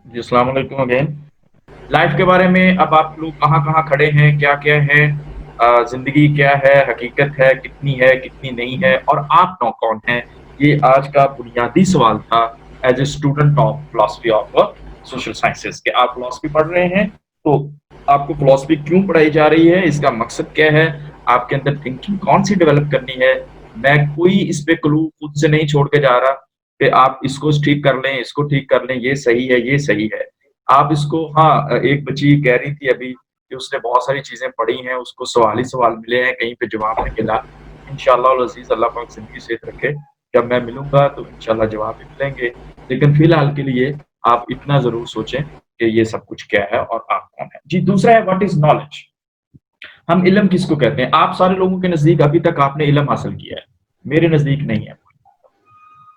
जी, अस्सलाम वालेकुम again. Life के बारे में अब आप लोग कहाँ-कहाँ खड़े हैं, क्या-क्या है, ज़िंदगी क्या है, हकीकत है, कितनी नहीं है और आप नौ कौन हैं? ये आज का बुनियादी सवाल था as a student of philosophy of social sciences कि आप फिलॉसफी पढ़ रहे हैं, तो आपको फिलॉसफी क्यों पढ़ाई जा रही है? इसका मकसद क्या है? आपके अंदर थिंकिंग कौन-सी डेवलप करनी है? मैं कोई इस पे क्लू खुद से नहीं छोड़ के जा रहा कि आप इसको ठीक कर लें, इसको ठीक कर लें, ये सही है, ये सही है। आप इसको हाँ, एक बच्ची कह रही थी अभी कि उसने बहुत सारी चीज़ें पढ़ी हैं, उसको सवाल ही सवाल मिले हैं, कहीं पे जवाब नहीं मिला। इंशाअल्लाह वल अज़ीज़ अल्लाह पाक ज़िंदगी सेहत रखे, जब मैं मिलूँगा तो इंशाअल्लाह जवाब भी मिलेंगे। लेकिन फ़िलहाल के लिए आप इतना ज़रूर सोचें कि ये सब कुछ क्या है और आप कौन हैं। जी, दूसरा है व्हाट इज़ नॉलेज? हम इल्म किसको कहते हैं? आप सारे लोगों के नज़दीक अभी तक आपने इल्म हासिल किया है, मेरे नज़दीक नहीं है।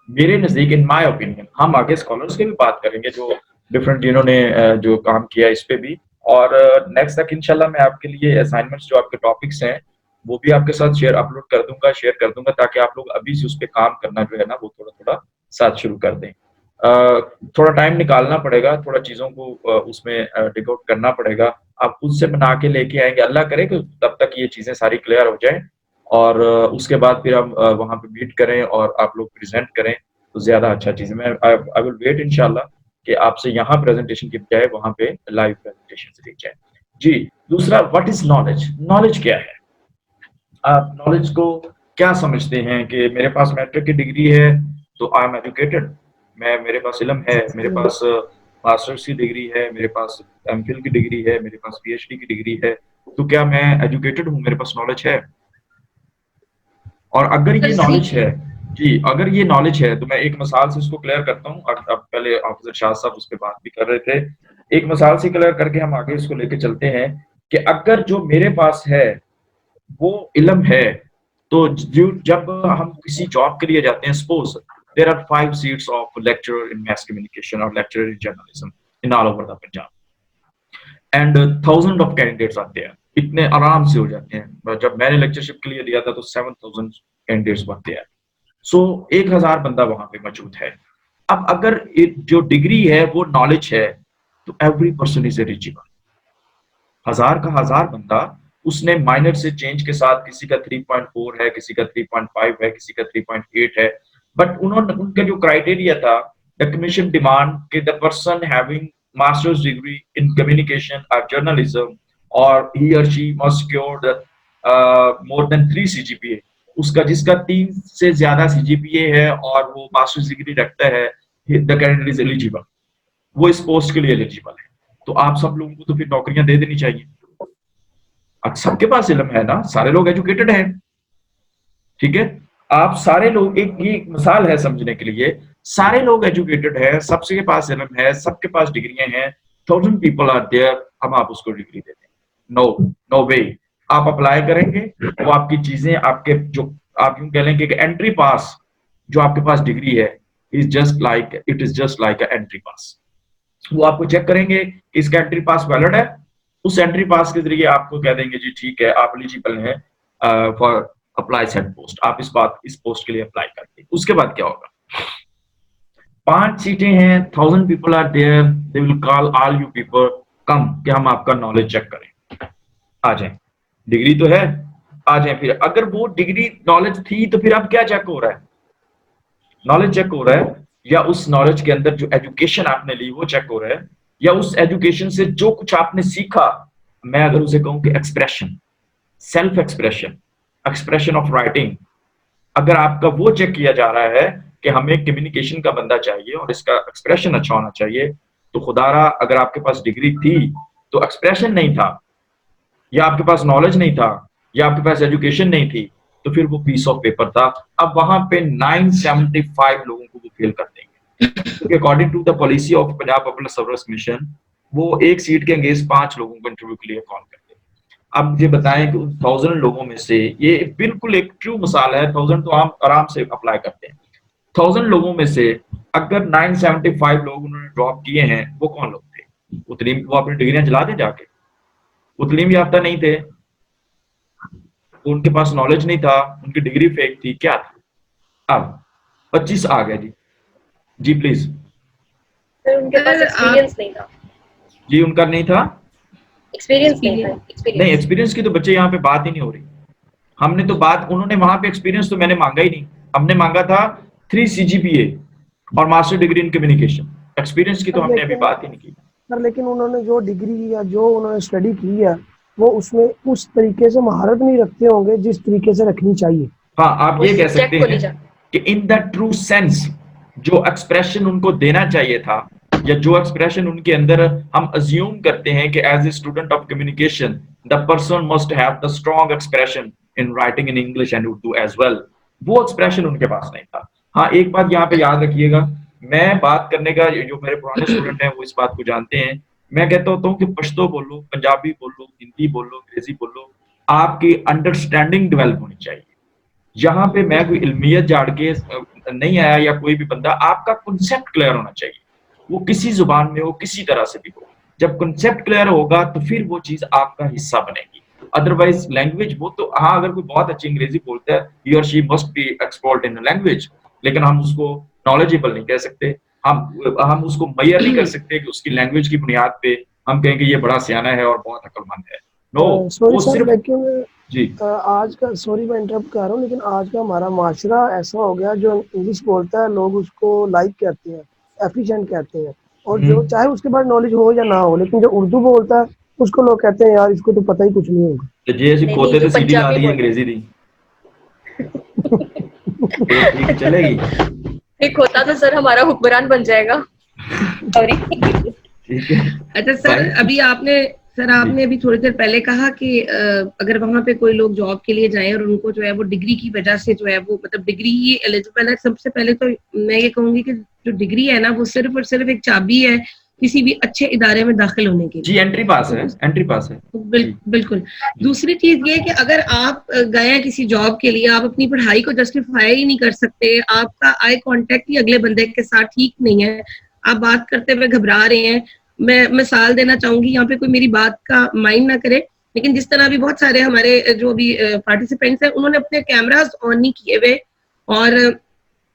मेरे नज़दीक इन माय ओपिनियन हम आगे स्कॉलर्स की भी बात करेंगे जो डिफरेंट जिन्होंने जो काम किया इस पे भी और नेक्स्ट तक इंशाल्लाह मैं आपके लिए असाइनमेंट्स जो आपके टॉपिक्स हैं, वो भी आपके साथ शेयर कर दूँगा ताकि आप लोग अभी से उस पे काम करना जो है ना वो थोड़ा-थोड़ा साथ शुरू कर दें। थोड़ा टाइम निकालना पड़ेगा, थोड़ा चीज़ों को उसमें डिकोड करना पड़ेगा। आप खुद से बना के लेके आएँगे, अल्लाह करे कि तब तक ये चीज़ें सारी क्लियर हो जाएँ और उसके बाद फिर हम वहाँ पे मीट करें और आप लोग प्रेज़ेंट करें, तो ज़्यादा अच्छा चीज़ है। मैं आई विल वेट इंशाअल्लाह कि आपसे यहाँ प्रेज़ेंटेशन की बजाय वहाँ पे लाइव प्रेज़ेंटेशन से दी जाए। जी, दूसरा व्हाट इज़ नॉलेज? नॉलेज क्या है? आप नॉलेज को क्या समझते हैं कि मेरे पास मैट्रिक की डिग्री है, तो आई एम एजुकेटेड। मेरे पास इल्म है, मेरे पास मास्टर्स की डिग्री है, मेरे पास एमफिल की डिग्री है, मेरे पास पीएचडी की डिग्री है, तो क्या मैं एजुकेटेड हूँ, मेरे पास नॉलेज है? और अगर ये जी। नॉलेज है जी, अगर ये नॉलेज है तो मैं एक मिसाल से इसको क्लियर करता हूँ। अब पहले ऑफिसर शाह साहब उस पे बात भी कर रहे थे। एक मिसाल से क्लियर करके हम आगे इसको लेके चलते हैं कि अगर जो मेरे पास है वो इल्म है, तो जो जब हम किसी जॉब के लिए जाते हैं suppose there are 5 seats of lecturer in mass communication और lecturer in journalism in all over the Punjab and thousand of candidates आते हैं। इतने आराम से हो जाते हैं। जब मैंने लेक्चरशिप के लिए दिया था तो 7,000 कैंडिडेट्स बनते हैं। सो 1000 बंदा वहां पे मौजूद है। अब अगर जो डिग्री है वो नॉलेज है तो एवरी पर्सन इज एलिजिबल। हजार का हजार बंदा उसने माइनर से चेंज के साथ किसी का 3.4 है, किसी का 3.5 है, किसी का 3.8 है, बट उन्होंने उनका जो क्राइटेरिया था द कमीशन डिमांड कि the person having masters degree in communication और जर्नलिज्म और ही और she must secure more than 3 CGPA. उसका जिसका 3 से ज्यादा सीजीपीए है और वो मास्टर्स डिग्री रखता है, द कैंडिडेट इज एलिजिबल। वो इस पोस्ट के लिए एलिजिबल है। तो आप सब लोगों को तो फिर नौकरियां दे देनी चाहिए। अब सबके पास इल्म है ना, सारे लोग एजुकेटेड हैं, ठीक है? आप सारे लोग एक ये एक मिसाल है समझने के लिए, सारे लोग एजुकेटेड हैं, सबके पास इल्म है, सबके पास डिग्रियां हैं, 1000 पीपल आर देयर, हम आप उसको डिग्री देते हैं। नो, नो वे। आप अप्लाई करेंगे, वो आपकी चीजें आपके जो आप यूं कह लेंगे कि एंट्री पास जो आपके पास डिग्री है it is just like entry पास। वो आपको चेक करेंगे कि इसका एंट्री पास वैलिड है। उस एंट्री पास के जरिए आपको कह देंगे जी ठीक है आप एलिजिबल हैं फॉर अप्लाई सेट पोस्ट। आप इस पोस्ट के लिए अप्लाई करते हैं। उसके बाद क्या होगा? 5 सीटें हैं, 1000 people are there, they will call all you people, come कि हम आपका नॉलेज चेक करें। आ जाए, डिग्री तो है, आ जाए। फिर अगर वो डिग्री नॉलेज थी तो फिर अब क्या चेक हो रहा है? नॉलेज चेक हो रहा है या उस नॉलेज के अंदर जो एजुकेशन आपने ली वो चेक हो रहा है या उस एजुकेशन से जो कुछ आपने सीखा, मैं अगर उसे कहूं कि expression, self expression, expression of writing, अगर आपका वो चेक किया जा रहा है कि हमें कम्युनिकेशन का बंदा चाहिए और इसका एक्सप्रेशन अच्छा होना चाहिए, तो खुदारा अगर आपके पास डिग्री थी तो एक्सप्रेशन नहीं था या आपके पास नॉलेज नहीं था या आपके पास एजुकेशन नहीं थी, तो फिर वो पीस ऑफ पेपर था। अब वहां पे 975 लोगों को वो फेल कर देंगे क्योंकि according to the policy of Punjab public service mission वो एक सीट के अंगेंस्ट 5 लोगों को इंटरव्यू के लिए कॉल करते हैं। अब मुझे बताएं कि उन 1000 लोगों में से ये बिल्कुल एक ट्रू मिसाल है, 1000 तो हम आराम से अप्लाई करते हैं। 1000 लोगों में से अगर 975 लोग उन्होंने ड्रॉप किए हैं, वो कौन लोग थे? उतनी वो अपनी डिग्रियां जला दें जाके? उतनी भी याफ्ता नहीं थे, उनके पास नॉलेज नहीं था, उनकी डिग्री फेक थी, क्या था? अब 25 आ गए जी। जी प्लीज। सर उनके पास एक्सपीरियंस नहीं था। जी, उनका नहीं था एक्सपीरियंस नहीं था। नहीं, एक्सपीरियंस की तो बच्चे यहाँ पे बात ही नहीं हो रही। हमने तो बात, उन्होंने वहां पे एक्सपीरियंस तो मैंने मांगा ही नहीं। हमने मांगा था 3 CGPA और master degree in communication. Experience की तो हमने अभी बात ही नहीं की। सर लेकिन उन्होंने जो डिग्री या जो उन्होंने स्टडी की है वो उसमें उस तरीके से महारत नहीं रखते होंगे जिस तरीके से रखनी चाहिए। हाँ, आप ये कह सकते हैं कि इन द ट्रू सेंस जो एक्सप्रेशन उनको देना चाहिए था, या जो एक्सप्रेशन उनके अंदर हम अज्यूम करते हैं कि as a student of communication the person must have the strong expression in writing in English and Urdu as well, वो एक्सप्रेशन उनके पास नहीं था। हाँ, एक बात यहाँ पे याद रखिएगा, मैं बात करने का, जो मेरे पुराने स्टूडेंट हैं वो इस बात को जानते हैं, मैं कहता होता हूँ कि पश्तो बोलो, पंजाबी बोलो, हिंदी बोलो, अंग्रेजी बोलो, आपकी अंडरस्टैंडिंग डेवलप होनी चाहिए। यहाँ पे मैं कोई इल्मियत झाड़ के नहीं आया, या कोई भी बंदा, आपका कॉन्सेप्ट क्लियर होना चाहिए, वो किसी जुबान में हो, किसी तरह से भी हो। जब कॉन्सेप्ट क्लियर होगा तो फिर वो चीज आपका हिस्सा बनेगी। अदरवाइज लैंग्वेज, वो तो हाँ, अगर कोई बहुत अच्छी अंग्रेजी बोलता है, ही और she must be expert in language, लेकिन हम उसको नॉलेजेबल नहीं कह सकते। हम उसको मैयर नहीं कर सकते कि उसकी लैंग्वेज की बुनियाद पे हम कहें कि ये बड़ा सियाना है और बहुत अक्लमंद है। नो, वो सिर्फ जी। आज का, सॉरी मैं इंटरप्ट कर रहा हूँ, लेकिन आज का हमारा माशरा ऐसा हो गया, जो इंग्लिश बोलता है लोग उसको लाइक कहते हैं, एफिशिएंट कहते हैं, और जो चाहे उसके पास नॉलेज हो या ना हो, लेकिन जो उर्दू बोलता है उसको लोग कहते हैं यार इसको तो पता ही कुछ नहीं होगा। तो जे ऐसी खोते तो सीढ़ी ला दी अंग्रेजी दी ठीक चलेगी। एक होता तो सर हमारा हुक्मरान बन जाएगा। सॉरी। ठीक है। अच्छा सर, अभी आपने अभी थोड़ी देर पहले कहा कि अगर वहां पे कोई लोग जॉब के लिए जाएं और उनको जो है वो डिग्री की वजह से जो है वो, मतलब डिग्री ही एलिजिबल है। सबसे पहले तो मैं ये कहूंगी कि जो डिग्री है ना, वो सिर्फ और सिर्फ एक चाबी है किसी भी अच्छे इदारे में दाखिल होने के लिए। जी, एंट्री पास है, एंट्री पास है। बिल्कुल। दूसरी चीज ये कि अगर आप गए हैं किसी जॉब के लिए, आप अपनी पढ़ाई को जस्टिफाई ही नहीं कर सकते, आपका आई कांटेक्ट ही अगले बंदे के साथ ठीक नहीं है, आप बात करते हुए घबरा रहे हैं। मैं मिसाल देना चाहूंगी, यहाँ पे कोई मेरी बात का माइंड ना करे, लेकिन जिस तरह भी बहुत सारे हमारे जो भी पार्टिसिपेंट्स हैं, उन्होंने अपने कैमरास ऑन नहीं किए हुए और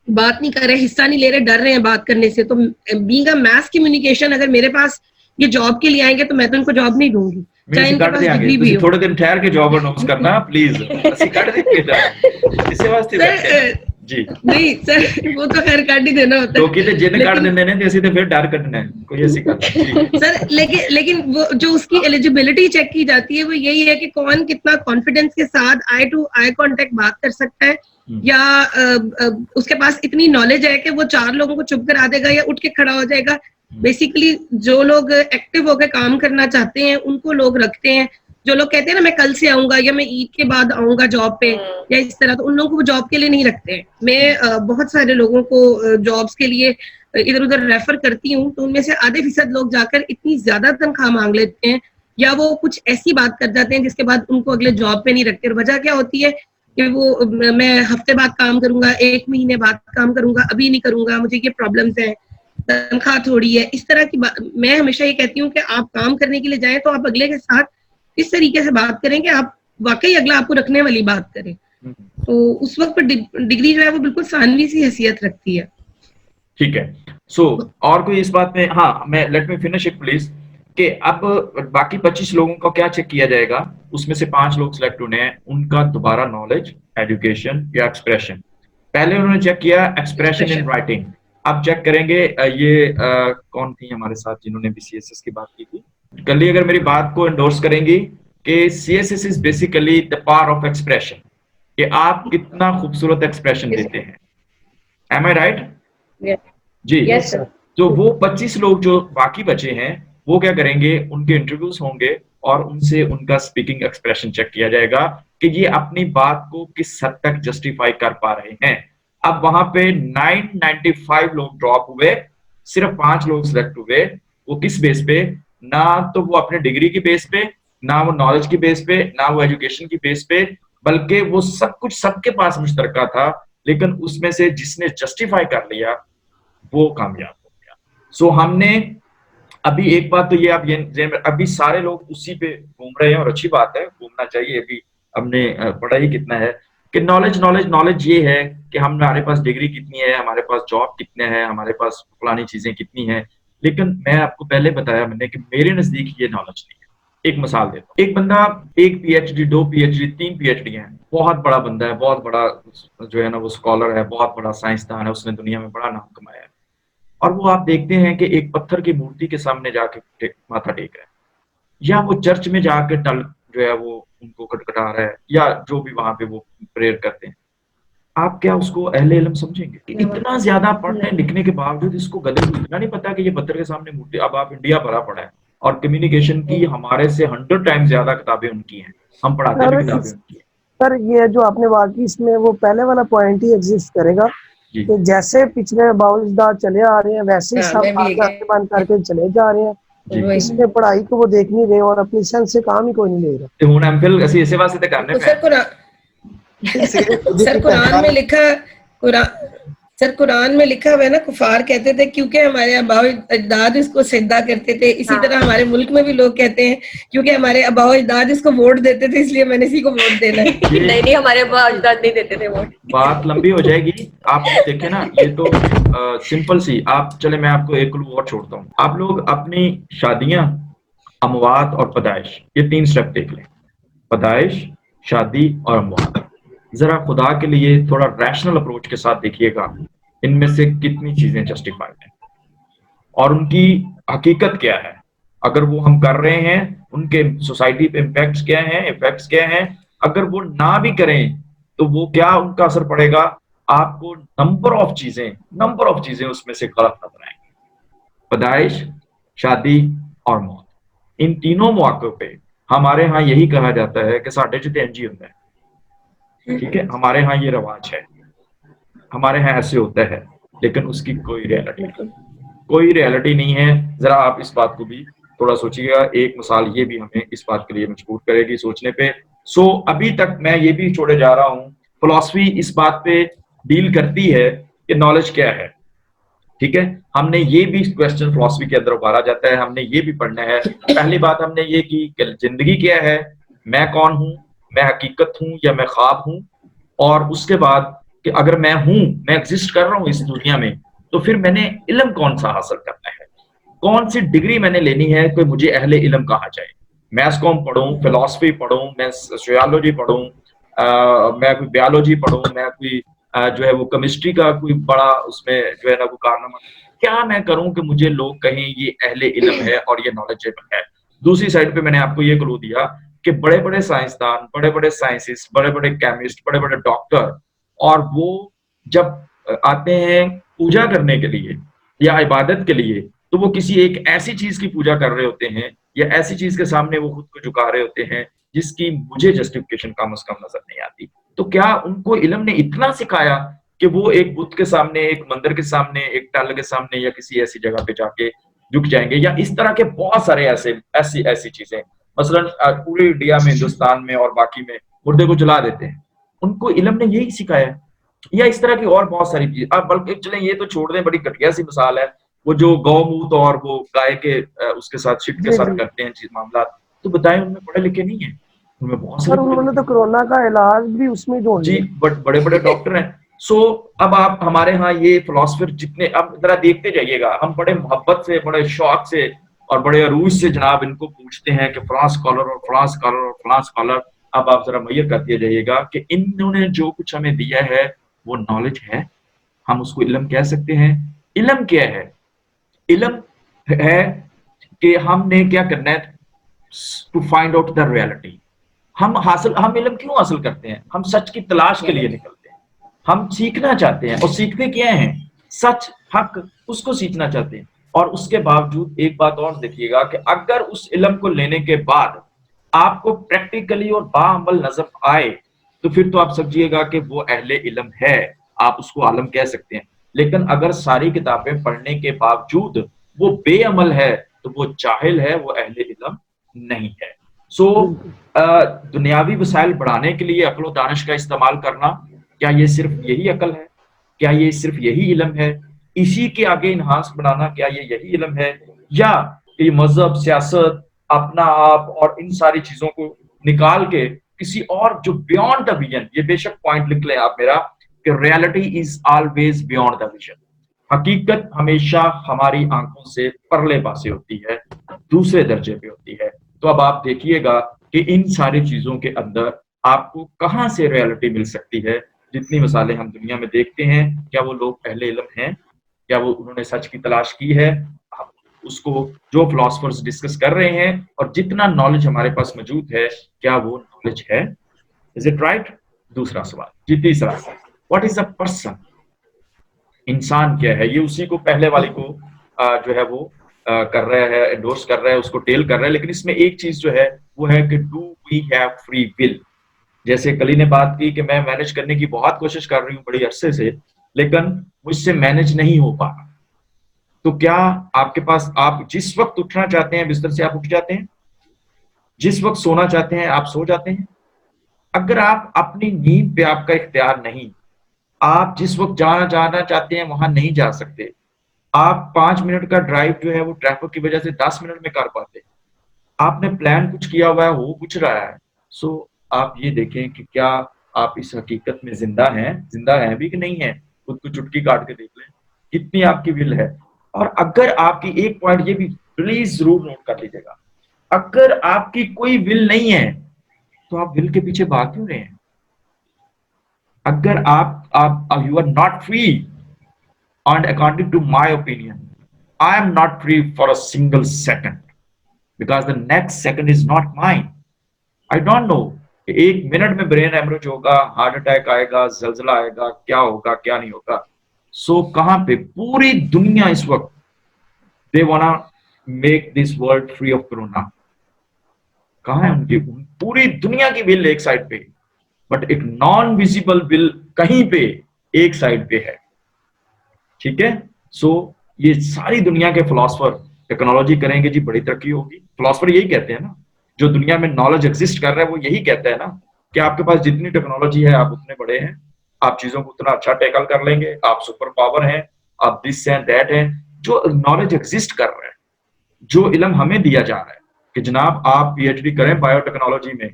बात नहीं कर रहे, हिस्सा नहीं ले रहे, डर रहे हैं बात करने से। तो बीइंग अ मास कम्युनिकेशन, अगर मेरे पास ये जॉब के लिए आएंगे तो मैं तो इनको जॉब नहीं दूंगी, चाहे इनके पास डिग्री भी हो। थोड़े दिन ठहर के जॉब अनाउंस करना प्लीज, ਅਸੀਂ ਕੱਢ ਦੇਂਗੇ ਇਸੇ ਵਾਸਤੇ ਬੈਠੇ जी। नहीं सर, वो तो खैर काट ही देना होता है, ਲੋਕੀ ਤੇ ਜਿੰਨ ਕੱਢ ਦਿੰਦੇ ਨੇ ਤੇ ਅਸੀਂ ਤੇ ਫਿਰ ਡਰ ਕੱਢਣਾ है, कोई ऐसी बात सर। लेकिन वो जो उसकी एलिजिबिलिटी चेक की जाती है वो यही है कि कौन कितना कॉन्फिडेंस के साथ आई टू आई कांटेक्ट बात कर सकता है, या उसके पास इतनी नॉलेज है कि वो 4 लोगों को चुप करा देगा या उठ के खड़ा हो जाएगा। बेसिकली जो लोग एक्टिव होकर काम करना चाहते हैं उनको लोग रखते हैं। जो लोग कहते हैं ना मैं कल से आऊंगा या मैं ईद के बाद आऊंगा जॉब पे या इस तरह, तो उन लोगों को वो जॉब के लिए नहीं रखते हैं। मैं बहुत सारे लोगों को जॉब्स के लिए इधर उधर रेफर करती हूँ, तो उनमें से आधे फीसद लोग जाकर इतनी ज्यादा तनख्वाह मांग लेते हैं या वो कुछ ऐसी बात कर जाते हैं जिसके बाद उनको अगले जॉब पे नहीं रखते। और वजह क्या होती है कि वो मैं हफ्ते बाद काम करूंगा, 1 महीने बाद काम करूंगा, अभी नहीं करूंगा, मुझे ये प्रॉब्लम्स हैं, तनख्वाह थोड़ी है, इस तरह की बात। मैं हमेशा ये कहती हूँ कि आप काम करने के लिए जाएं तो आप अगले के साथ इस तरीके से बात करें कि आप वाकई अगला आपको रखने वाली बात करें। तो उस वक्त पर डिग्री जो है वो बिल्कुल सानवी सी हैसियत रखती है। ठीक है। सो और कोई इस बात में, हाँ, मैं let me finish it please, कि अब बाकी 25 लोगों का क्या चेक किया जाएगा, उसमें से 5 लोग सिलेक्ट होने हैं, उनका दोबारा नॉलेज, एजुकेशन या एक्सप्रेशन। पहले उन्होंने चेक किया एक्सप्रेशन इन राइटिंग, अब चेक करेंगे ये कौन थी हमारे साथ जिन्होंने भी CSS की बात की थी, कल ही अगर मेरी बात को एंडोर्स करेंगी कि CSS is basically the power of expression, कि आप कितना खूबसूरत एक्सप्रेशन देते हैं। Am I right? जी। Yes sir. तो वो 25 लोग जो बाकी बचे हैं वो क्या करेंगे, उनके इंटरव्यूज होंगे और उनसे उनका स्पीकिंग एक्सप्रेशन चेक किया जाएगा कि ये अपनी बात को किस हद तक जस्टिफाई कर पा रहे हैं। अब वहां पे 995 लोग ड्रॉप हुए, सिर्फ 5 लोग सिलेक्ट हुए। वो किस बेस पे? ना तो वो अपने डिग्री की बेस पे, ना वो नॉलेज की बेस पे, ना वो एजुकेशन की बेस पे, बल्कि वो सब कुछ सबके पास मुश्तरका था, लेकिन उसमें से जिसने जस्टिफाई कर लिया वो कामयाब हो गया। सो हमने अभी एक बात तो ये, आप ये अभी सारे लोग उसी पे घूम रहे हैं और अच्छी बात है, घूमना चाहिए। अभी हमने पढ़ा ही कितना है कि नॉलेज नॉलेज नॉलेज ये है कि हमारे पास डिग्री कितनी है, हमारे पास जॉब कितने हैं, हमारे पास फलानी चीजें कितनी हैं, लेकिन मैं आपको पहले बताया मैंने कि मेरे नजदीक ये नॉलेज नहीं है। एक मिसाल देता हूँ, एक बंदा 1 PhD 2 PhD 3 PhD है, बहुत बड़ा बंदा है, बहुत बड़ा जो है ना वो स्कॉलर है, बहुत बड़ा साइंसदान है, उसने दुनिया में बड़ा नाम कमाया है, और वो आप देखते हैं कि एक पत्थर की मूर्ति के सामने जाके माथा टेक रहा है, या वो चर्च में जाके टल जो है वो उनको खटखटा रहा है, या जो भी वहां पे वो प्रेयर करते हैं। आप क्या उसको अहले इल्म समझेंगे? इतना ज्यादा पढ़ने लिखने के बावजूद इसको गधे को इतना नहीं पता कि ये पत्थर के सामने मूर्ति। अब आप इंडिया भरा पड़ा है और कम्युनिकेशन की हमारे से 100 टाइम्स ज्यादा किताबें उनकी हैं, हम पढ़ाते भी किताबें उनकी हैं। सर ये जो आपने बात की इसमें वो पहले वाला पॉइंट ही एग्जिस्ट करेगा जी कि जैसे पिछले बाउलदार चले आ रहे हैं वैसे ही सब आगे बंद करके चले जा रहे हैं, जी इसमें पढ़ाई को वो देख नहीं रहे और अपनी सेंस से काम ही कोई नहीं ले रहा। ਤੇ ਹੁਣ ਐਮਫਿਲ ਅਸੀਂ ਇਸੇ ਵਾਸਤੇ ਤੇ ਕਰਨੇ ਪਏ। सर कुरान में लिखा, कुरान में लिखा हुआ है ना, कुफार कहते थे क्योंकि हमारे अबाओ अजदाद इसको सिजदा करते थे, इसी तरह हमारे मुल्क में भी लोग कहते हैं क्योंकि हमारे अबाओ अजदाद इसको वोट देते थे इसलिए मैंने इसी को वोट देना है। नहीं हमारे अबाओ अजदाद नहीं देते थे वोट। बात लंबी हो जाएगी, आप देखें ना, ये तो सिंपल सी। आप चले मैं आपको एक क्लू और छोड़ता हूँ। आप लोग अपनी शादियां, अमवात और पैदाइश, ये 3 स्टेप देख लें। पैदाइश, शादी और अमवात। जरा खुदा के लिए थोड़ा रैशनल अप्रोच के साथ देखिएगा इनमें से कितनी चीजें जस्टिफाइड हैं और उनकी हकीकत क्या है। अगर वो हम कर रहे हैं उनके सोसाइटी पे इम्पैक्ट्स क्या हैं, इफेक्ट्स क्या हैं। अगर वो ना भी करें तो वो क्या उनका असर पड़ेगा। आपको नंबर ऑफ चीजें उसमें से गलत नजर आएंगी। पैदाइश, शादी और मौत, इन तीनों मौकों पे हमारे यहाँ यही कहा जाता है कि साढ़े च इंज ही होता है। ठीक है, हमारे यहाँ ये रवाज है, हमारे यहाँ ऐसे होता है, लेकिन उसकी कोई रियलिटी नहीं है। जरा आप इस बात को भी थोड़ा सोचिएगा। एक मिसाल ये भी हमें इस बात के लिए मजबूर करेगी सोचने पे। सो अभी तक मैं ये भी छोड़े जा रहा हूँ, फिलॉसफी इस बात पे डील करती है कि नॉलेज क्या है। ठीक है, हमने ये भी क्वेश्चन फिलॉसफी के अंदर उभारा जाता है, हमने ये भी पढ़ना है। पहली बात हमने ये की कि जिंदगी क्या है, मैं कौन हूँ, मैं हकीकत हूँ या मैं ख्वाब हूँ, और उसके बाद कि अगर मैं हूँ, मैं एग्जिस्ट कर रहा हूँ इस दुनिया में, तो फिर मैंने इल्म कौन सा हासिल करना है, कौन सी डिग्री मैंने लेनी है कि मुझे अहले इल्म कहा जाए। मैथ्स कॉम पढ़ूं, फिलॉसफी पढ़ूं, मैं सोशियोलॉजी पढ़ूं, मैं कोई बायोलॉजी पढ़ूं, मैं कोई जो है वो केमिस्ट्री का कोई बड़ा उसमें जो है ना वो कारनामा, क्या मैं करूं कि मुझे लोग कहें ये अहले इल्म है और ये नॉलेजेबल है। दूसरी साइड पे मैंने आपको ये क्लू दिया कि बड़े बड़े साइंसदान, बड़े बड़े साइंटिस्ट, बड़े बड़े केमिस्ट, बड़े बड़े डॉक्टर, और वो जब आते हैं पूजा करने के लिए या इबादत के लिए, तो वो किसी एक ऐसी चीज की पूजा कर रहे होते हैं या ऐसी चीज के सामने वो खुद को झुका रहे होते हैं जिसकी मुझे जस्टिफिकेशन कम से कम नजर नहीं आती। तो क्या उनको इल्म ने इतना सिखाया कि वो एक बुत के सामने, एक मंदिर के सामने, एक टल के सामने या किसी ऐसी जगह पे जाके झुक जाएंगे? या इस तरह के बहुत सारे ऐसी चीजें, मसलन पूरे इंडिया में, हिंदुस्तान में और बाकी में मुर्दे को जला देते हैं, उनको इल्म ने यही सिखाया। या इस तरह की और बहुत सारी चीजें। अब बल्कि चलें ये तो छोड़ दें, बड़ी घटिया सी मिसाल है वो जो गौमूत्र और वो गाय के उसके साथ शिट के साथ करते हैं मामला, तो बताएं उनमें पढ़े लिखे नहीं है, उनमें बहुत सारे, उन्होंने तो कोरोना का इलाज भी उसमें जोड़ जी, बट बड़े बड़े डॉक्टर हैं। सो अब आप हमारे यहाँ ये फिलोसफर जितने, अब जरा देखते जाइएगा, हम बड़े मोहब्बत से, बड़े शौक से और बड़े अरूज से जनाब इनको पूछते हैं कि फलां स्कॉलर और फलां स्कॉलर और फलां स्कॉलर। अब आप जरा मैयर करते जाइएगा कि इन्होंने जो कुछ हमें दिया है वो नॉलेज है, हम उसको इल्म कह सकते हैं। इल्म क्या है? इल्म है कि हमने क्या करना है, to find out the reality. हम इल्म क्यों हासिल करते हैं? हम सच की तलाश के लिए निकलते हैं, हम सीखना चाहते हैं। और सीखते क्या हैं? सच, हक, उसको सीखना चाहते हैं। और उसके बावजूद एक बात और देखिएगा कि अगर उस इल्म को लेने के बाद आपको प्रैक्टिकली और बाअमल नजर आए, तो फिर तो आप समझिएगा कि वो अहले इल्म है, आप उसको आलम कह सकते हैं। लेकिन अगर सारी किताबें पढ़ने के बावजूद वो बेअमल है, तो वो जाहिल है, वो अहले इल्म नहीं है। सो दुनियावी वसाइल बढ़ाने के लिए अक्ल व दानिश का इस्तेमाल करना, क्या ये सिर्फ यही अकल है? क्या ये सिर्फ यही इल्म है? इसी के आगे इन्हांस बनाना, क्या ये यही इल्म है? या ये मजहब, सियासत, अपना आप और इन सारी चीजों को निकाल के किसी और जो बियॉन्ड द विजन, ये बेशक पॉइंट लिख लें आप मेरा, कि reality is always beyond the vision. हकीकत हमेशा हमारी आंखों से परले पासे होती है, दूसरे दर्जे पे होती है। तो अब आप देखिएगा कि इन सारी चीजों के अंदर आपको कहाँ से रियलिटी मिल सकती है। जितनी मिसालें हम दुनिया में देखते हैं, क्या वो लोग अहले इल्म हैं? क्या वो उन्होंने सच की तलाश की है? उसको जो फिलोसफर्स डिस्कस कर रहे हैं और जितना नॉलेज हमारे पास मौजूद है, क्या वो नॉलेज है? Is it right? दूसरा सवाल जी, तीसरा, व्हाट इज अ पर्सन? इंसान क्या है? ये उसी को पहले वाली को जो है वो कर रहा है, एंडोर्स कर रहा है, उसको टेल कर रहा है। लेकिन इसमें एक चीज जो है वो है कि do we have free will? जैसे कली ने बात की कि मैं मैनेज करने की बहुत कोशिश कर रही हूँ बड़ी अरसे से, लेकिन मुझसे मैनेज नहीं हो पा रहा। तो क्या आपके पास, आप जिस वक्त उठना चाहते हैं बिस्तर से आप उठ जाते हैं, जिस वक्त सोना चाहते हैं आप सो जाते हैं? अगर आप अपनी नींद पे आपका इख्तियार नहीं, आप जिस वक्त जाना जाना चाहते हैं वहां नहीं जा सकते, आप 5 मिनट का ड्राइव जो है वो ट्रैफिक की वजह से 10 मिनट में कर पाते, आपने प्लान कुछ किया हुआ है, हो कुछ रहा है। सो आप ये देखें कि क्या आप इस हकीकत में जिंदा हैं भी कि नहीं है? खुद को चुटकी काट के देख लें कितनी आपकी विल है। और अगर आपकी, एक पॉइंट ये भी प्लीज जरूर नोट कर लीजिएगा, अगर आपकी कोई विल नहीं है तो आप विल के पीछे भाग क्यों रहे हैं? अगर आप you are not free, and according to my opinion, I am not free for a single second because the next second is not mine. I don't know कि 1 मिनट में ब्रेन हेमरेज होगा, हार्ट अटैक आएगा, जलजला आएगा, क्या होगा क्या नहीं होगा। सो कहां पे पूरी दुनिया इस वक्त, they wanna make this world free of corona. कहां है उनकी पूरी दुनिया की विल एक साइड पे, बट एक नॉन विजिबल विल कहीं पे एक साइड पे है। ठीक है? सो ये सारी दुनिया के फिलोसफर टेक्नोलॉजी करेंगे जी, बड़ी तरक्की होगी। फिलोसफर यही कहते हैं ना, जो दुनिया में नॉलेज एग्जिस्ट कर रहा है वो यही कहता है ना कि आपके पास जितनी टेक्नोलॉजी है आप उतने बड़े हैं, आप चीजों को उतना अच्छा टैकल कर लेंगे, आप सुपर पावर हैं, आप दिस हैं दैट हैं। जो नॉलेज एग्जिस्ट कर रहा है, जो इल्म हमें दिया जा रहा है कि जनाब आप पीएचडी करें बायोटेक्नोलॉजी में,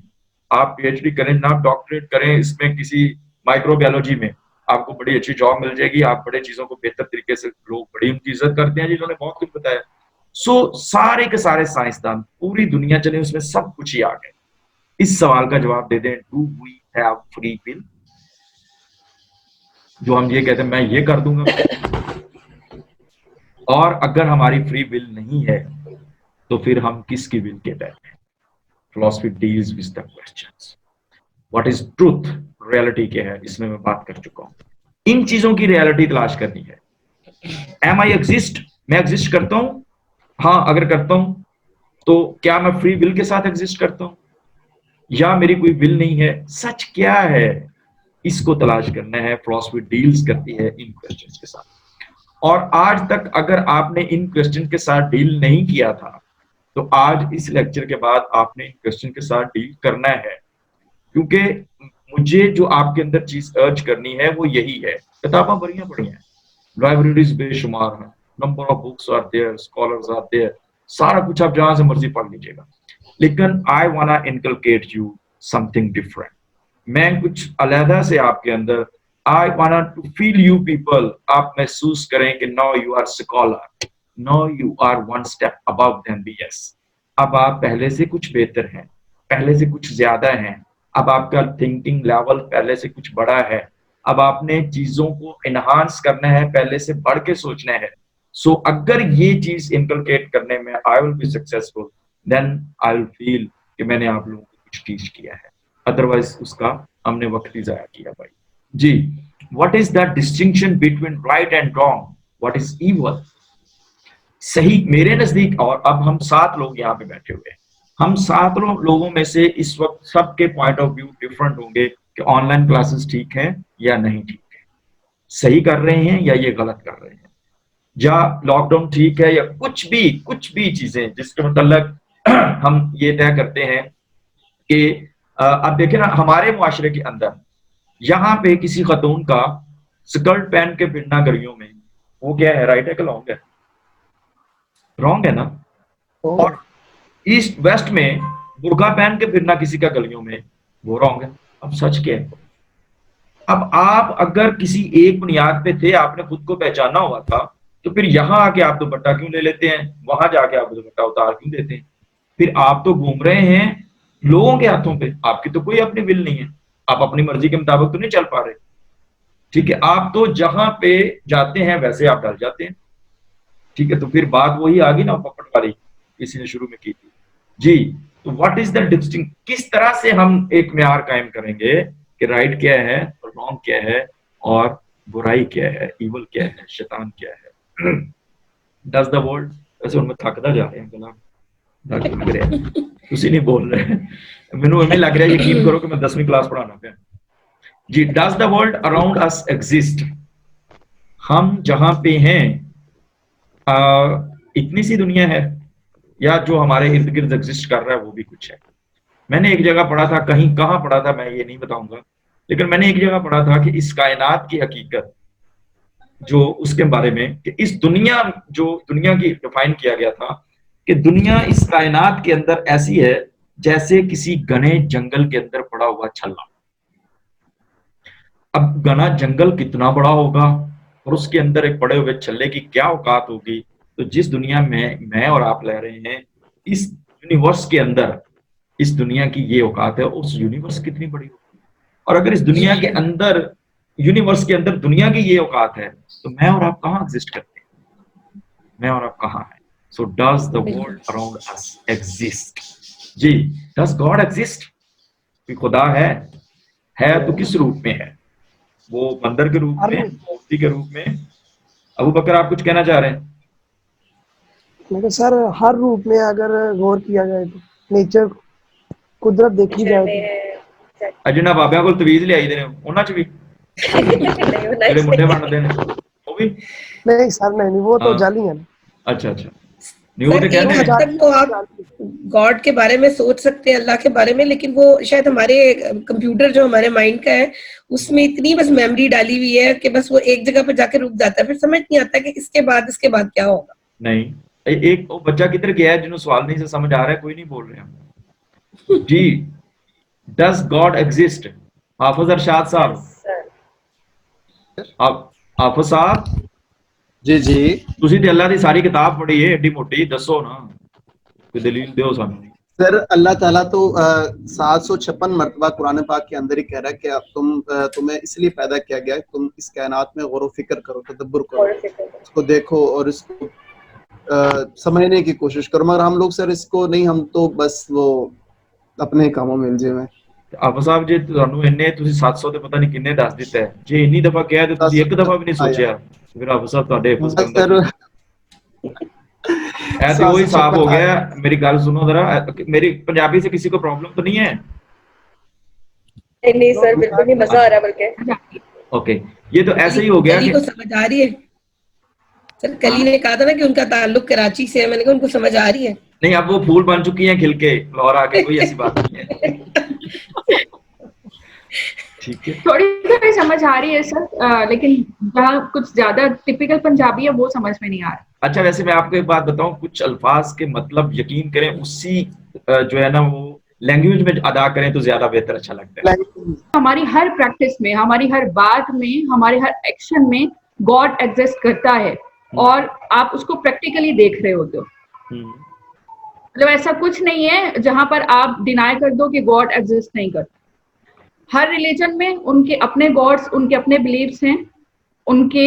आप पीएचडी करें जनाब, डॉक्टरेट करें इसमें किसी माइक्रोबायोलॉजी में, आपको बड़ी अच्छी जॉब मिल जाएगी, आप बड़े चीजों को बेहतर तरीके से, लोग बड़ी उनकी इज्जत करते हैं जिन्होंने बहुत कुछ बताया। सो सारे के सारे साइंसदान पूरी दुनिया चले, उसमें सब कुछ ही आ गए। इस सवाल का जवाब दे दें, do we have free will? जो हम ये कहते हैं मैं ये कर दूंगा, और अगर हमारी फ्री विल नहीं है तो फिर हम किसकी विल के तहत हैं? Philosophy deals with the questions what is truth, reality क्या है, इसमें मैं बात कर चुका हूं। इन चीजों की रियलिटी तलाश करनी है। Am I exist? मैं एग्जिस्ट करता हूं? हाँ, अगर करता हूं तो क्या मैं फ्री विल के साथ एग्जिस्ट करता हूं या मेरी कोई विल नहीं है? सच क्या है, इसको तलाश करना है। फिलॉसफी डील्स करती है इन क्वेश्चंस के साथ, और आज तक अगर आपने इन क्वेश्चन के साथ डील नहीं किया था तो आज इस लेक्चर के बाद आपने इन क्वेश्चन के साथ डील करना है, क्योंकि मुझे जो आपके अंदर चीज अर्ज करनी है वो यही है। किताबें बढ़िया बढ़िया हैं, लाइब्रेरीज बेशुमार हैं, number of books are there, scholars are there, सारा कुछ आप जहां से मर्जी पढ़ लीजिएगा, लेकिन I wanna inculcate you something different. मैं कुछ अलहदा से आपके अंदर, I wanna to feel you people, आप महसूस करें कि now you are scholar, now you are one step above them BS. अब आप पहले से कुछ बेहतर हैं, पहले से कुछ ज्यादा हैं, अब आपका थिंकिंग लेवल पहले से कुछ बड़ा है, अब आपने चीजों को इनहांस करना है, पहले से बढ़ के सोचना है। सो अगर ये चीज इनकलकेट करने में I will be successful, then I will feel कि मैंने आप लोगों को कुछ टीच किया है, अदरवाइज उसका हमने वक्त ही जाया किया भाई जी। What is the distinction between right and wrong, what is evil? सही मेरे नजदीक, और अब हम 7 लोग यहाँ पे बैठे हुए हैं, हम 7 लोगों में से इस वक्त सबके पॉइंट ऑफ व्यू डिफरेंट होंगे कि ऑनलाइन क्लासेस ठीक है या नहीं ठीक है, सही कर रहे हैं या ये गलत कर रहे हैं, या लॉकडाउन ठीक है, या कुछ भी चीजें जिसके मतलब हम ये तय करते हैं कि अब देखें ना, हमारे मुआशरे के अंदर यहाँ पे किसी खतून का स्कर्ट पहन के फिरना गलियों में, वो क्या है, राइट है कि रॉन्ग है? रॉन्ग है ना। और ईस्ट वेस्ट में बुर्का पहन के फिरना किसी का गलियों में, वो रॉन्ग है। अब सच क्या है? अब आप अगर किसी एक बुनियाद पे थे, आपने खुद को पहचाना हुआ था, तो फिर यहाँ आके आप दुपट्टा क्यों ले लेते हैं, वहां जाके आप दुपट्टा उतार क्यों देते हैं? फिर आप तो घूम रहे हैं लोगों के हाथों पे, आपकी तो कोई अपनी विल नहीं है, आप अपनी मर्जी के मुताबिक तो नहीं चल पा रहे। ठीक है, आप तो जहां पे जाते हैं वैसे आप डल जाते हैं। ठीक है, तो फिर बात वही आ गई ना पकड़ वाली, किसी ने शुरू में की थी जी। तो व्हाट इज द डिस्टिंक्ट, किस तरह से हम एक म्यार कायम करेंगे कि राइट क्या है और रॉन्ग क्या है और बुराई क्या है, इवल क्या है, शैतान क्या है। डज द वर्ल्ड, वैसे उनमें थकदा जा रहे हैं गला लग रहा है, तुसी नहीं बोल रहे, मैनू इवें लग रहा है, यकीन करो कि मैं 10वीं क्लास पढ़ाना पे जी। Does the world around us exist, हम जहां पे हैं इतनी सी दुनिया है, या जो हमारे इर्द गिर्द एग्जिस्ट कर रहा है वो भी कुछ है। मैंने एक जगह पढ़ा था, कहीं कहाँ पढ़ा था मैं ये नहीं बताऊंगा, लेकिन मैंने एक जगह पढ़ा था कि इस कायनात की हकीकत जो उसके बारे में, कि इस दुनिया, जो दुनिया की डिफाइन किया गया था कि दुनिया इस कायनात के अंदर ऐसी है जैसे किसी घने जंगल के अंदर पड़ा हुआ छल्ला। अब घना जंगल कितना बड़ा होगा और उसके अंदर एक पड़े हुए छल्ले की क्या औकात होगी। तो जिस दुनिया में मैं और आप रह रहे हैं, इस यूनिवर्स के अंदर इस दुनिया की ये औकात है, उस यूनिवर्स कितनी बड़ी होगी। और अगर इस दुनिया के अंदर, यूनिवर्स के अंदर दुनिया की ये औकात है, तो मैं और आप कहाँ एग्जिस्ट करते हैं, मैं और आप कहाँ हैं। So does the world around us exist जी। डज गॉड एग्जिस्ट, खुदा है तो किस रूप में है, वो मंदिर के रूप में, मूर्ति के रूप में। अबू बकर आप कुछ कहना चाह रहे हैं? मैं सर हर रूप में अगर गौर किया जाए तो, नेचर कुदरत देखी जाए तो अजना बाबियां को तवीज ले आई देने उन्हां च भी ਜਿਹੜੇ ਮੁੰਡੇ ਬਣਦੇ ने वो भी नहीं सर, नहीं वो तो जाली है। अच्छा नहीं, वो तो कहते हैं तक तो आप गॉड के बारे में सोच सकते हैं, अल्लाह के बारे में, लेकिन वो शायद हमारे कंप्यूटर जो हमारे माइंड का है उसमें इतनी बस मेमोरी डाली हुई है कि बस वो एक जगह पर जाके रुक जाता है, फिर समझ नहीं आता कि इसके बाद क्या होगा। नहीं, एक वो बच्चा किधर गया है जिन्होंने सवाल नहीं से समझ आ रहा है, कोई नहीं बोल रहे हम जी। Does God exist? Hafiz Arshad sahab, Hafiz साहब जी जी, ਤੁਸੀਂ ਤੇ ਅੱਲਾਹ ਦੀ ਸਾਰੀ ਕਿਤਾਬ ਪੜ੍ਹੀ ਏ, ਏਡੀ ਮੋਟੀ, ਦੱਸੋ ਨਾ ਕੋਈ ਦਲੀਲ ਦਿਓ ਸਾਨੂੰ। सर अल्लाह ताला तो 756 मरतबा कुरान पाक के अंदर ही कह रहा है कि तुम्हें इसलिए पैदा किया गया है, तुम इस कायनात में गौर व फिक्र करो, तदब्बुर करो, इसको देखो और इसको समझने की कोशिश करो। मगर हम लोग सर इसको नहीं, हम तो बस वो अपने कामों में उलझे हुए। ਆਪ ਸਾਹਿਬ ਜੀ ਤੁਹਾਨੂੰ ਇੰਨੇ, ਤੁਸੀਂ 700 ਤੇ ਪਤਾ ਨਹੀਂ ਕਿੰਨੇ ਦੱਸ ਦਿੱਤਾ ਹੈ, ਜੇ ਇੰਨੀ ਦਫਾ ਕਿਹਾ ਤੇ ਤੁਸੀਂ ਇੱਕ ਦਫਾ ਵੀ ਨਹੀਂ ਸੋਚਿਆ, ਫਿਰ ਆਪ ਸਾਹਿਬ ਤੁਹਾਡੇ ਹਿਫਜ਼ ਕਰਨ ਦਾ ऐसे वही साफ हो गया। मेरी गल सुनो जरा, मेरी पंजाबी से किसी को प्रॉब्लम तो नहीं है? नहीं सर, बिल्कुल नहीं, मजा आ रहा है बल्कि। ओके, ये तो ऐसे ही हो गया कि समझ आ रही है सर। कली ने कहा था ना कि उनका ताल्लुक कराची से है, मैंने कहा उनको समझ आ रही है। नहीं, अब वो फूल बन चुकी हैं खिल के लाहौर आके, कोई ऐसी बात नहीं है। ठीक है, थोड़ी समझ आ रही है सर, लेकिन जहाँ कुछ ज्यादा टिपिकल पंजाबी है वो समझ में नहीं आ रहा। अच्छा, वैसे मैं आपको एक बात बताऊं, कुछ अल्फाज के मतलब यकीन करें उसी जो है ना वो लैंग्वेज में अदा करें तो ज्यादा बेहतर अच्छा लगता है। हमारी हर प्रैक्टिस में, हमारी हर बात में, हमारे हर एक्शन में गॉड एग्जिस्ट करता है और आप उसको प्रैक्टिकली देख रहे होते हो। मतलब ऐसा कुछ नहीं है जहां पर आप डिनाई कर दो कि गॉड एग्जिस्ट नहीं करता। हर रिलीजन में उनके अपने गॉड्स, उनके अपने बिलीव्स हैं, उनके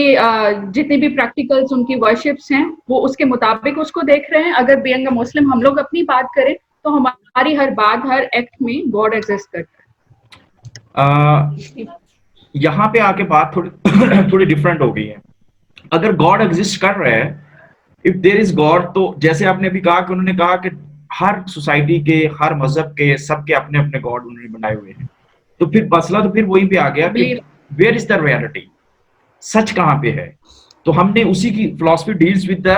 जितने भी प्रैक्टिकल्स, उनकी वर्शिप्स हैं, वो उसके मुताबिक उसको देख रहे हैं। अगर बीइंग अ मुस्लिम हम लोग अपनी बात करें तो हमारी हर बात, हर एक्ट में गॉड एग्जिस्ट करता है। यहाँ पे आके बात थोड़ी डिफरेंट हो गई है। अगर गॉड एग्जिस्ट कर रहा है, इफ देयर इज गॉड, तो जैसे आपने अभी कहा कि उन्होंने कहा कि हर सोसाइटी के, हर मजहब के, सबके अपने अपने गॉड उन्होंने बनाए हुए हैं, तो फिर मसला तो फिर वही पे आ गया कि वेयर इज द रियलिटी, सच कहाँ पे है। तो हमने उसी की philosophy deals with the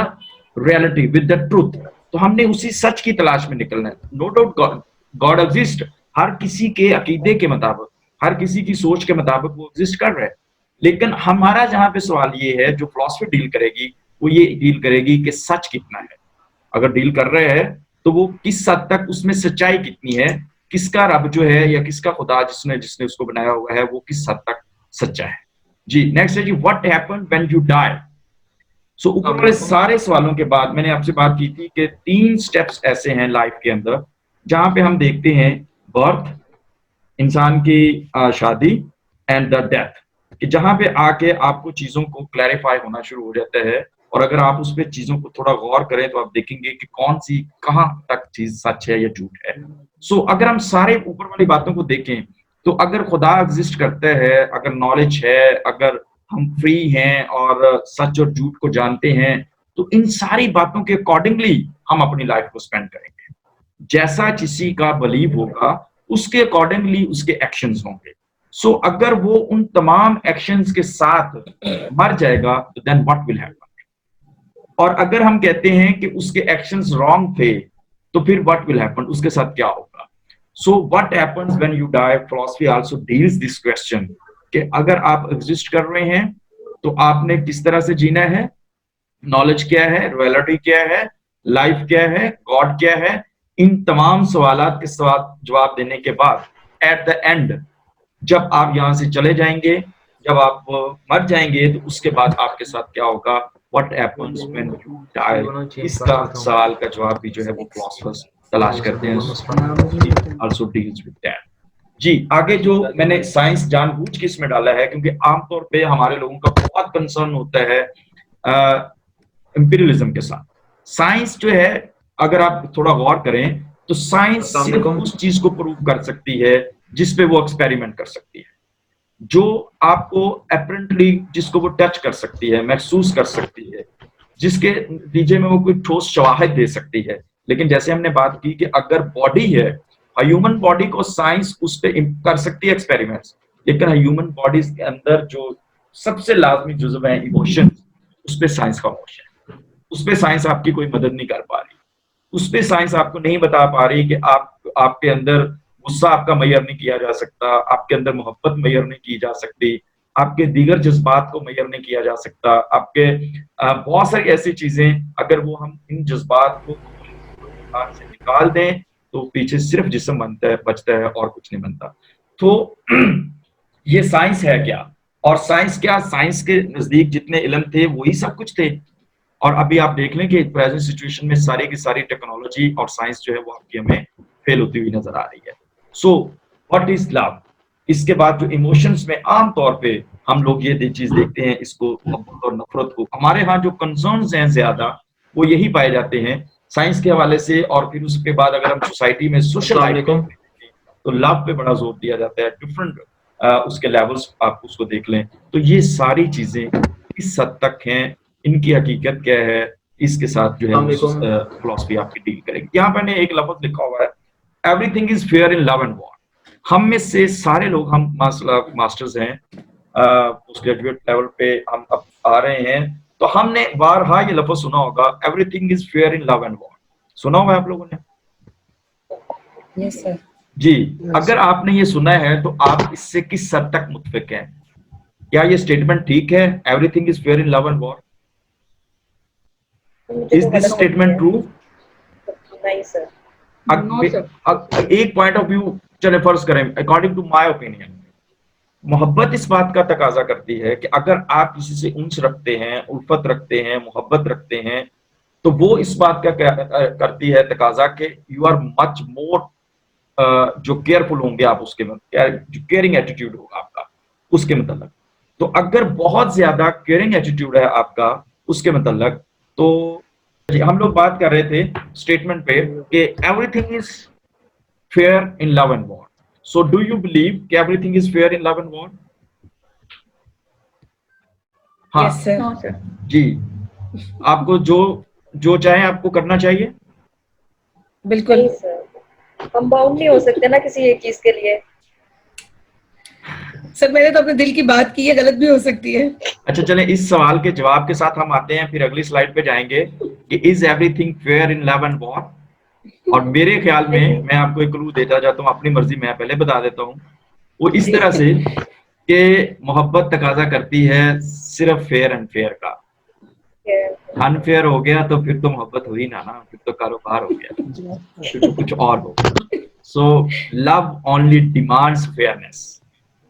reality, with the truth, तो हमने उसी सच की तलाश में निकलना है। नो डाउट गॉड एग्जिस्ट, हर किसी के अकीदे के मुताबिक, हर किसी की सोच के मुताबिक वो एग्जिस्ट कर रहा है। लेकिन हमारा जहां पे सवाल ये है, जो फिलॉसफी डील करेगी वो ये डील करेगी कि सच कितना है। अगर डील कर रहे हैं तो वो किस हद तक उसमें सच्चाई कितनी है, किसका रब जो है या किसका खुदा जिसने उसको बनाया हुआ है वो किस हद तक सच्चा है। जी नेक्स्ट है जी, what happened when you die. So ऊपर वाले सारे सवालों के बाद मैंने आपसे बात की थी कि 3 स्टेप्स ऐसे हैं लाइफ के अंदर जहां पे हम देखते हैं बर्थ, इंसान की शादी एंड द डेथ, कि जहां पे आके आपको चीजों को क्लैरिफाई होना शुरू हो जाता है, और अगर आप उस पे चीजों को थोड़ा गौर करें तो आप देखेंगे कि कौन सी कहां तक चीज सच है या झूठ है। सो अगर हम सारे ऊपर वाली बातों को देखें तो अगर खुदा एग्जिस्ट करता है, अगर नॉलेज है, अगर हम फ्री हैं और सच और झूठ को जानते हैं, तो इन सारी बातों के अकॉर्डिंगली हम अपनी लाइफ को स्पेंड करेंगे। जैसा किसी का बिलीव होगा उसके अकॉर्डिंगली उसके एक्शंस होंगे। सो अगर वो उन तमाम एक्शंस के साथ मर जाएगा तो देन व्हाट विल हैपन, और अगर हम कहते हैं कि उसके एक्शंस रॉन्ग थे तो फिर व्हाट विल हैपन, उसके साथ क्या होगा। So what happens when you die, philosophy also deals this question कि अगर आप एग्जिस्ट कर रहे हैं तो आपने किस तरह से जीना है, नॉलेज क्या है, रियलिटी क्या है, लाइफ क्या है, गॉड क्या है। इन तमाम सवालात के जवाब देने के बाद एट द एंड जब आप यहां से चले जाएंगे, जब आप मर जाएंगे, तो उसके बाद आपके साथ क्या होगा, what happens when you die. इसका सवाल का जवाब भी जो है वो फिलोसफर्स तलाश करते हैं, आल्सो डील्स विद दैट। जी आगे जो मैंने साइंस जानबूझ के इसमें डाला है क्योंकि आमतौर पे हमारे लोगों का बहुत कंसर्न होता है इंपीरियलिज्म के साथ। साइंस जो है, अगर आप थोड़ा गौर करें तो साइंस सिर्फ उस चीज को प्रूव कर सकती है जिस पे वो एक्सपेरिमेंट कर सकती है, जो आपको अपरेंटली, जिसको वो टच कर सकती है, महसूस कर सकती है, जिसके नतीजे में वो कोई ठोस शवाहिद दे सकती है। लेकिन जैसे हमने बात की कि अगर बॉडी है, ह्यूमन बॉडी को साइंस उस पे कर सकती है एक्सपेरिमेंट्स, लेकिन ह्यूमन बॉडी के अंदर जो सबसे लाजमी जुज़व है इमोशन, उस पे साइंस खामोश है, उस पे साइंस आपकी कोई मदद नहीं कर पा रही, उस पे साइंस आपको नहीं बता पा रही कि आपके अंदर गुस्सा आपका मैयर नहीं किया जा सकता, आपके अंदर मोहब्बत मैयर नहीं की जा सकती, आपके दीगर जज्बात को मैयर नहीं किया जा सकता, आपके बहुत सारी ऐसी चीजें, अगर वो हम इन जज्बात को से निकाल दें तो पीछे सिर्फ जिस्म बनता है, बचता है और कुछ नहीं बनता। तो ये साइंस है क्या, और साइंस क्या, साइंस के नजदीक जितने इल्म थे वही सब कुछ थे। और अभी आप देख लें कि प्रेजेंट सिचुएशन में सारी की सारी टेक्नोलॉजी और साइंस जो है वो आपकी हमें फेल होती हुई नजर आ रही है। So what is love. इसके बाद जो इमोशंस में आम तौर पे हम लोग ये चीज देखते हैं, इसको मोहब्बत और नफरत को, हमारे यहाँ जो कंसर्न्स हैं ज्यादा वो यही पाए जाते हैं साइंस के हवाले से। और फिर उसके बाद अगर हम सोसाइटी में सोशल लाइफ तो लव पे बड़ा जोर दिया जाता है, डिफरेंट उसके लेवल्स आप उसको देख लें। तो ये सारी चीजें किस हद तक हैं, इनकी हकीकत क्या है, इसके साथ जो है फिलॉसफी आपकी डील करेगी। यहाँ पर एक लफ्ज लिखा हुआ है, everything is fair in love and war. हम में से सारे लोग, हम मास्टर्स हैं, पोस्ट ग्रेजुएट लेवल पे हम अब आ रहे हैं, तो हमने बारहा ये लफ्ज सुना होगा, everything is fair in love and war. सुना होगा आप लोगों ने? Yes sir. जी, अगर आपने ये सुना है तो आप इससे किस हद तक मुत्फिक हैं? क्या ये स्टेटमेंट ठीक है, everything is fair in love and war? Is this statement true? नहीं सर। एक पॉइंट ऑफ व्यू चले फर्ज करें, अकॉर्डिंग टू माय ओपिनियन, मोहब्बत इस बात का तकाजा करती है कि अगर आप किसी से उन्स रखते हैं, उल्फत रखते हैं, मोहब्बत रखते हैं, तो वो इस बात का करती है तकाजा कि यू आर मच मोर, जो केयरफुल होंगे आप उसके जो केयरिंग एटीट्यूड होगा आपका उसके मतलब। तो अगर बहुत ज्यादा केयरिंग एटीट्यूड है आपका उसके मतलब, तो हम लोग बात कर रहे थे स्टेटमेंट पे कि everything is fair in love and war. So do you believe कि everything is fair in love and war? हाँ yes, sir. जी, आपको जो चाहे आपको करना चाहिए। बिल्कुल सर, हम बाउंड नहीं हो सकते ना किसी एक चीज के लिए। सर मैंने तो अपने दिल की बात की है, गलत भी हो सकती है। अच्छा चलें, इस सवाल के जवाब के साथ हम आते हैं, फिर अगली स्लाइड पे जाएंगे कि is everything fair in love and war. और मेरे ख्याल में मैं आपको एक क्लू देता जाता हूँ, अपनी मर्जी मैं पहले बता देता हूँ, वो इस तरह से कि मोहब्बत तकाजा करती है सिर्फ फेयर एंड फेयर का। अनफेयर हो गया तो फिर तो मोहब्बत हुई ना, फिर तो कारोबार हो गया, फिर तो कुछ और हो। So love only demands fairness.